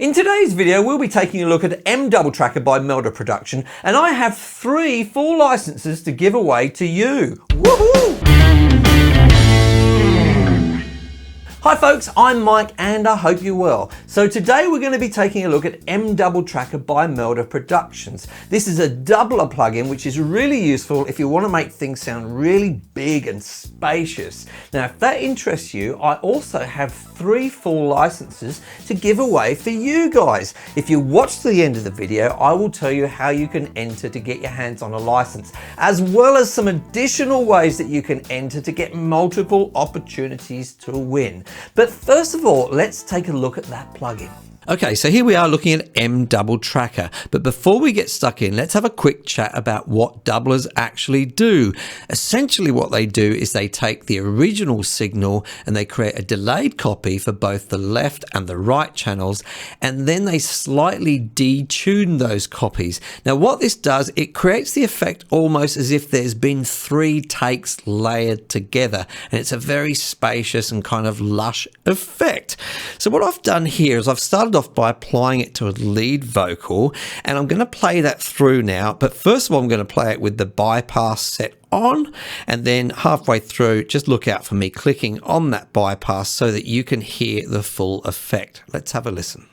In today's video, we'll be taking a look at M Double Tracker by Melda Production, and I have 3 full licenses to give away to you. Woohoo! Hi folks, I'm Mike and I hope you're well. So today we're going to be taking a look at M Double Tracker by Melda Productions. This is a doubler plugin which is really useful if you want to make things sound really big and spacious. Now if that interests you, I also have 3 full licenses to give away for you guys. If you watch to the end of the video, I will tell you how you can enter to get your hands on a license, as well as some additional ways that you can enter to get multiple opportunities to win. But first of all, let's take a look at that plugin. Okay, so here we are looking at M Double Tracker, but before we get stuck in, let's have a quick chat about what doublers actually do. Essentially what they do is they take the original signal and they create a delayed copy for both the left and the right channels, and then they slightly detune those copies. Now what this does, it creates the effect almost as if there's been 3 takes layered together, and it's a very spacious and kind of lush effect. So what I've done here is I've started off by applying it to a lead vocal, and I'm going to play that through now. But first of all, I'm going to play it with the bypass set on, and then halfway through, just look out for me clicking on that bypass so that you can hear the full effect. Let's have a listen.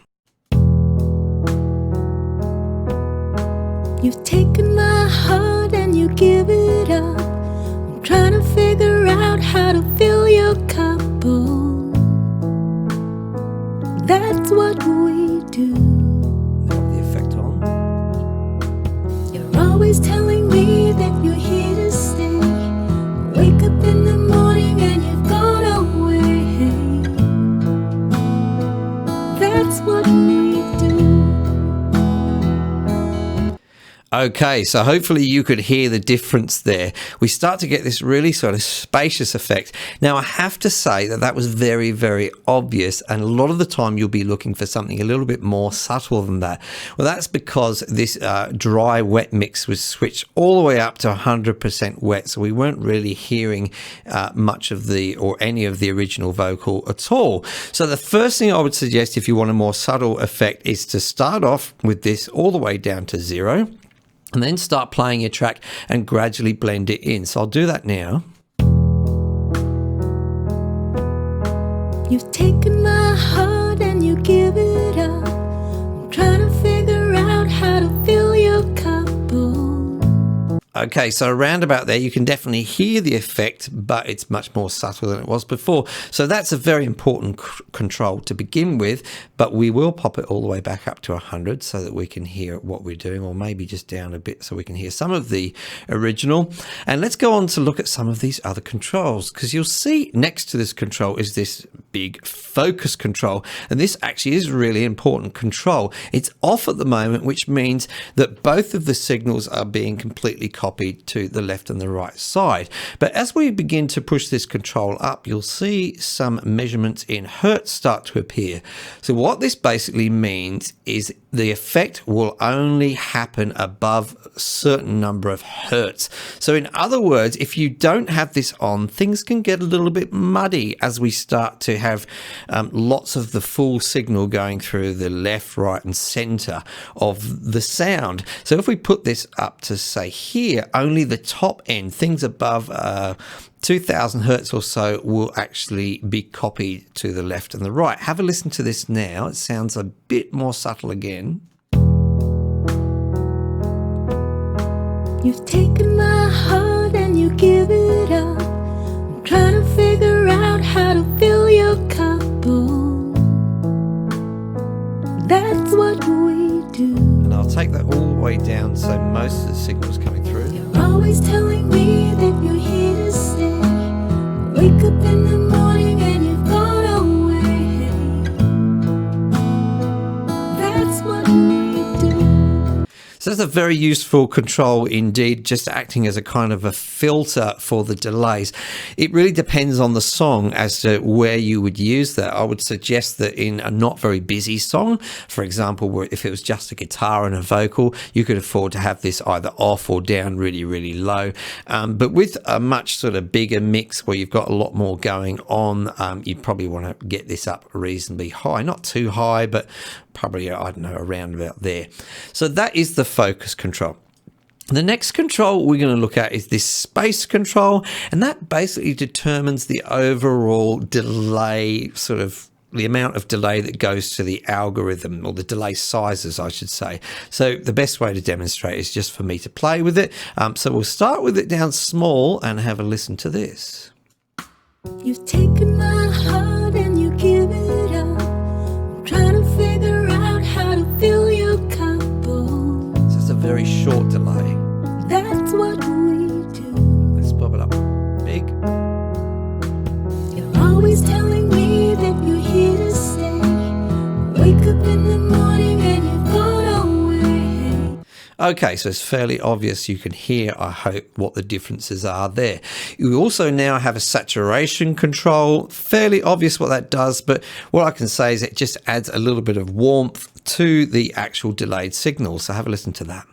You've taken my heart and you give it up. I'm trying to figure out how to fill your cup. That's what we do. Now the effect on. You're always telling me that you're here to stay. Wake up in the morning and you've gone away. That's what we do. Okay, so hopefully you could hear the difference there. We start to get this really sort of spacious effect. Now I have to say that that was very, very obvious, and a lot of the time you'll be looking for something a little bit more subtle than that. Well, that's because this dry wet mix was switched all the way up to 100% wet, so we weren't really hearing much of the or any of the original vocal at all. So the first thing I would suggest if you want a more subtle effect is to start off with this all the way down to 0. And then start playing your track and gradually blend it in. So I'll do that now. You've taken my heart and you give it up. I'm trying to figure out how to fill your cup. Okay, so around about there, you can definitely hear the effect, but it's much more subtle than it was before. So that's a very important control to begin with, but we will pop it all the way back up to 100 so that we can hear what we're doing, or maybe just down a bit so we can hear some of the original. And let's go on to look at some of these other controls, because you'll see next to this control is this big focus control, and this actually is a really important control. It's off at the moment, which means that both of the signals are being completely copied to the left and the right side. But as we begin to push this control up, you'll see some measurements in hertz start to appear. So what this basically means is the effect will only happen above a certain number of hertz. So in other words, if you don't have this on, things can get a little bit muddy as we start to have lots of the full signal going through the left, right and center of the sound. So if we put this up to say here, only the top end, things above 2000 hertz or so, will actually be copied to the left and the right. Have a listen to this now. It sounds a bit more subtle again. You've taken my heart and you give it up. I'm trying to figure out how to fill your cup. That's what we do. And I'll take that all the way down so most of the signal's coming through. You're always telling me that you're here to stay. Wake up in the morning and you've gone away. That's what we do. So that's a very useful control indeed, just acting as a kind of a filter for the delays. It really depends on the song as to where you would use that. I would suggest that in a not very busy song, for example, where if it was just a guitar and a vocal, you could afford to have this either off or down really, really low. But with a much sort of bigger mix where you've got a lot more going on, you'd probably want to get this up reasonably high, not too high, but probably, I don't know, around about there. So that is the focus control. The next control we're going to look at is this space control, and that basically determines the overall delay, sort of the amount of delay that goes to the algorithm, or the delay sizes, I should say. So the best way to demonstrate is just for me to play with it. So we'll start with it down small and have a listen to this. You've taken my heart and you give it up. I'm trying to figure out how to fill your cup. Oh, So it's a very short delay. that's what we do. Let's pop it up big. You're always telling me that you're here to stay. Wake up in the morning and you've gone away. Okay, so it's fairly obvious. You can hear, I hope, what the differences are there. You also now have a saturation control. Fairly obvious what that does, but what I can say is it just adds a little bit of warmth to the actual delayed signal. So have a listen to that.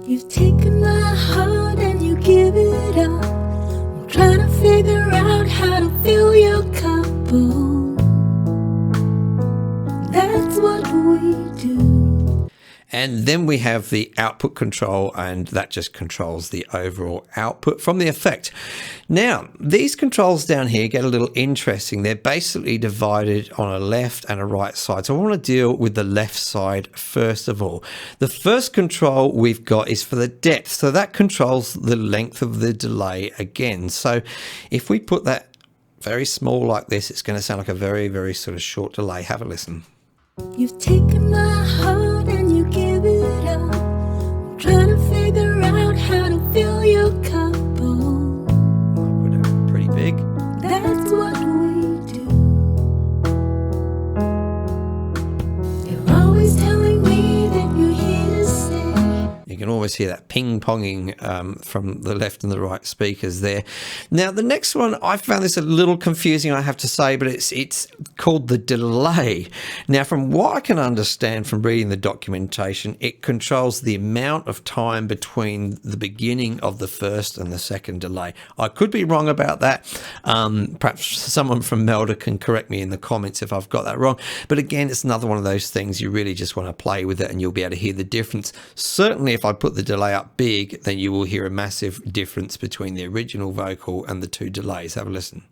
You've taken my heart and you give it up. I'm trying to figure out how to fill your cup. Oh, that's what we do. And then we have the output control, and that just controls the overall output from the effect. Now, these controls down here get a little interesting. They're basically divided on a left and a right side. So I want to deal with the left side first of all. The first control we've got is for the depth. So that controls the length of the delay again. So if we put that very small like this, it's going to sound like a very, very sort of short delay. Have a listen. You've taken my heart and you give it up. I'm trying to figure out how to fill your cup. Oh, I'll put it pretty big. that's what we do. You're always telling me that you're here to stay. You can always hear that ping-ponging from the left and the right speakers there. Now, the next one, I found this a little confusing, I have to say, but it's called the delay. Now, from what I can understand from reading the documentation, it controls the amount of time between the beginning of the first and the second delay. I could be wrong about that. Perhaps someone from Melda can correct me in the comments if I've got that wrong. But again, it's another one of those things you really just want to play with it and you'll be able to hear the difference. Certainly, if I put the delay up big, then you will hear a massive difference between the original vocal and the two delays. Have a listen.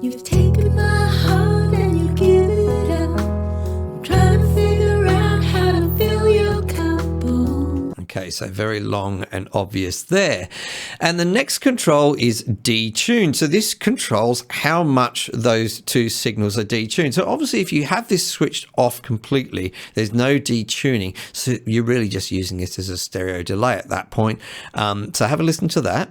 You've taken my heart and you give it up. I'm trying to figure out how to fill your cup. Oh, Okay, so very long and obvious there. And the next control is detune. So this controls how much those two signals are detuned. So obviously if you have this switched off completely, there's no detuning. So you're really just using this as a stereo delay at that point. So have a listen to that.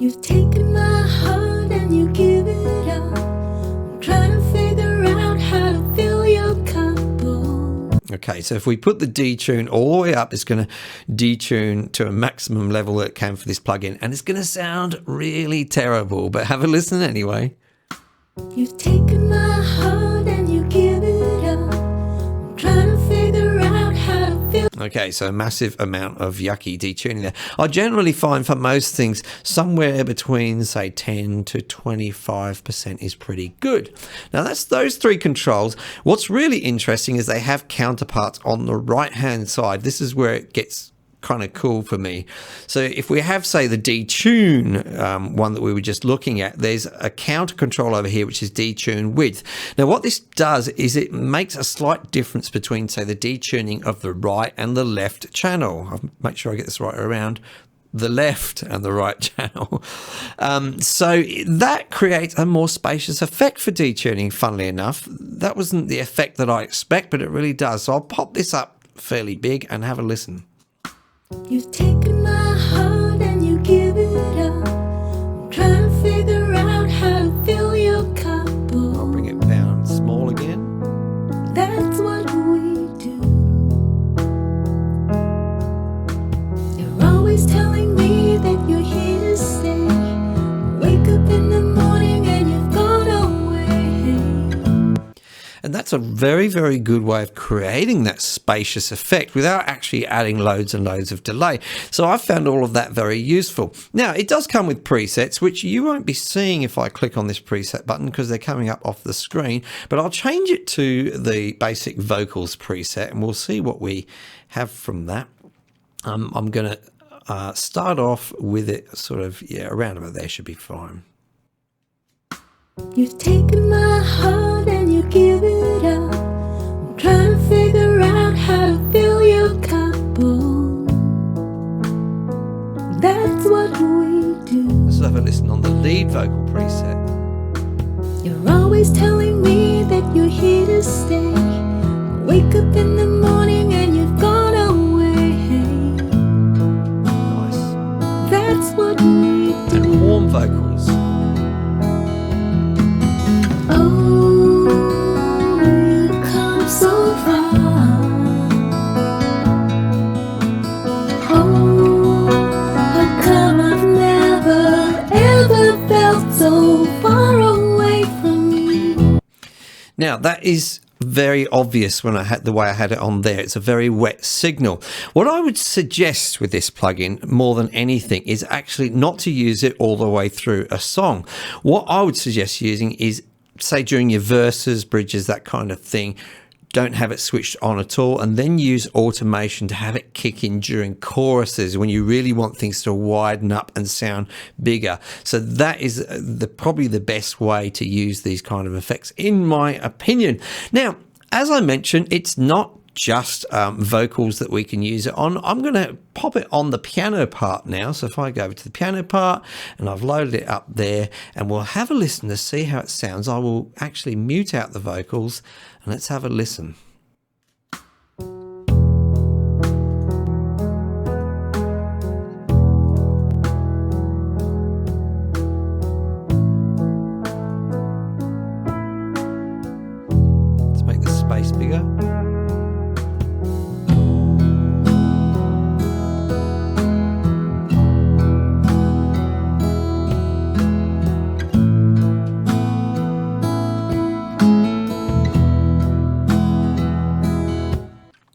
you've taken my heart and you give it up. I'm trying to figure out how to fill your cup. Oh, Okay, so if we put the detune all the way up, it's going to detune to a maximum level that it can for this plugin, and it's going to sound really terrible, but have a listen anyway. you've taken my heart and you give it up. I'm trying to figure out how to fill. Okay, so a massive amount of yucky detuning there. I generally find for most things, somewhere between, say, 10 to 25% is pretty good. Now, that's those three controls. What's really interesting is they have counterparts on the right-hand side. This is where it gets kind of cool for me. So if we have, say, the detune one that we were just looking at, there's a counter control over here, which is detune width. Now, what this does is it makes a slight difference between, say, the detuning of the right and the left channel. I'll make sure I get this right around. The left and the right channel. So that creates a more spacious effect for detuning, funnily enough. That wasn't the effect that I expect, but it really does. So I'll pop this up fairly big and have a listen. You've taken my heart and you give it up. I'm trying to figure out how to fill your cup. I'll bring it down small again. That's what we do. that's a very, very good way of creating that spacious effect without actually adding loads and loads of delay. So I found all of that very useful. Now, it does come with presets, which you won't be seeing if I click on this preset button because they're coming up off the screen, but I'll change it to the basic vocals preset and we'll see what we have from that. I'm going to start off with it sort of, around about there should be fine. You've taken my heart and you give it up. I'm trying to figure out how to fill your cup. Oh, that's what we do. Let's have a listen on the lead vocal preset. You're always telling me that you're here to stay. Wake up in the morning and you've gone away. Nice. That's what we do. And warm vocals. Oh, you come so far. Oh, how come I've never ever felt so far away from you? Now that is very obvious when I had the way I had it on there. It's a very wet signal. What I would suggest with this plugin more than anything is actually not to use it all the way through a song. What I would suggest using is, say, during your verses, bridges, that kind of thing, don't have it switched on at all, and then use automation to have it kick in during choruses when you really want things to widen up and sound bigger. So that is probably the best way to use these kind of effects, in my opinion. Now, as I mentioned, it's not just vocals that we can use it on. I'm going to pop it on the piano part now. So if I go over to the piano part and I've loaded it up there, and we'll have a listen to see how it sounds. I will actually mute out the vocals and let's have a listen. Let's make the space bigger.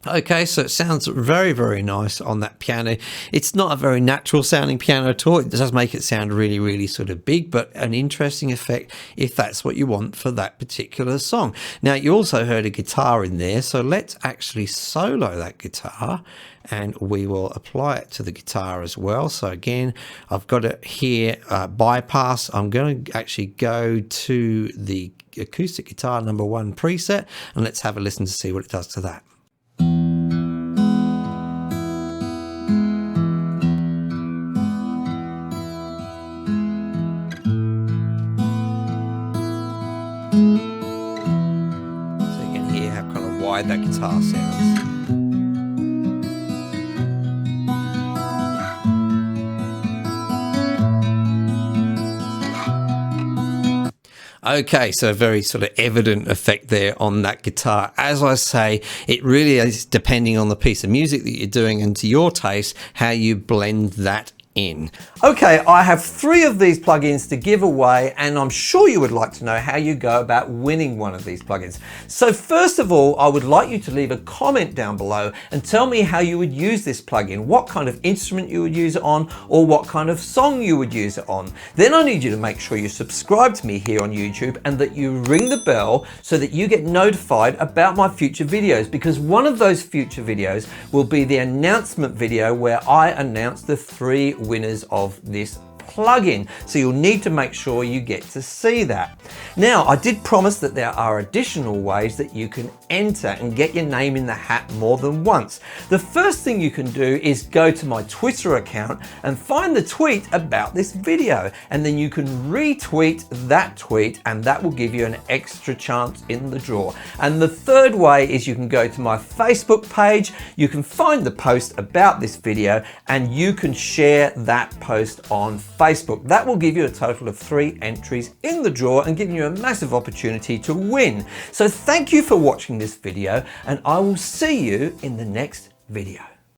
Okay, so it sounds very, very nice on that piano. It's not a very natural sounding piano at all. It does make it sound really, really sort of big, but an interesting effect if that's what you want for that particular song. Now, you also heard a guitar in there, so let's actually solo that guitar and we will apply it to the guitar as well. So again, I've got it here, bypass. I'm going to actually go to the acoustic guitar #1 preset and let's have a listen to see what it does to that. So you can hear how kind of wide that guitar sounds. Okay, so a very sort of evident effect there on that guitar. As I say, it really is depending on the piece of music that you're doing and to your taste, how you blend that in. Okay, I have 3 of these plugins to give away, and I'm sure you would like to know how you go about winning one of these plugins. So first of all, I would like you to leave a comment down below and tell me how you would use this plugin, what kind of instrument you would use it on, or what kind of song you would use it on. Then I need you to make sure you subscribe to me here on YouTube and that you ring the bell so that you get notified about my future videos, because one of those future videos will be the announcement video where I announce the 3 winners of this plugin. So you'll need to make sure you get to see that. Now, I did promise that there are additional ways that you can enter and get your name in the hat more than once. The first thing you can do is go to my Twitter account and find the tweet about this video, and then you can retweet that tweet and that will give you an extra chance in the draw. And the third way is you can go to my Facebook page, you can find the post about this video and you can share that post on Facebook. That will give you a total of 3 entries in the draw and giving you a massive opportunity to win. So thank you for watching this video and I will see you in the next video.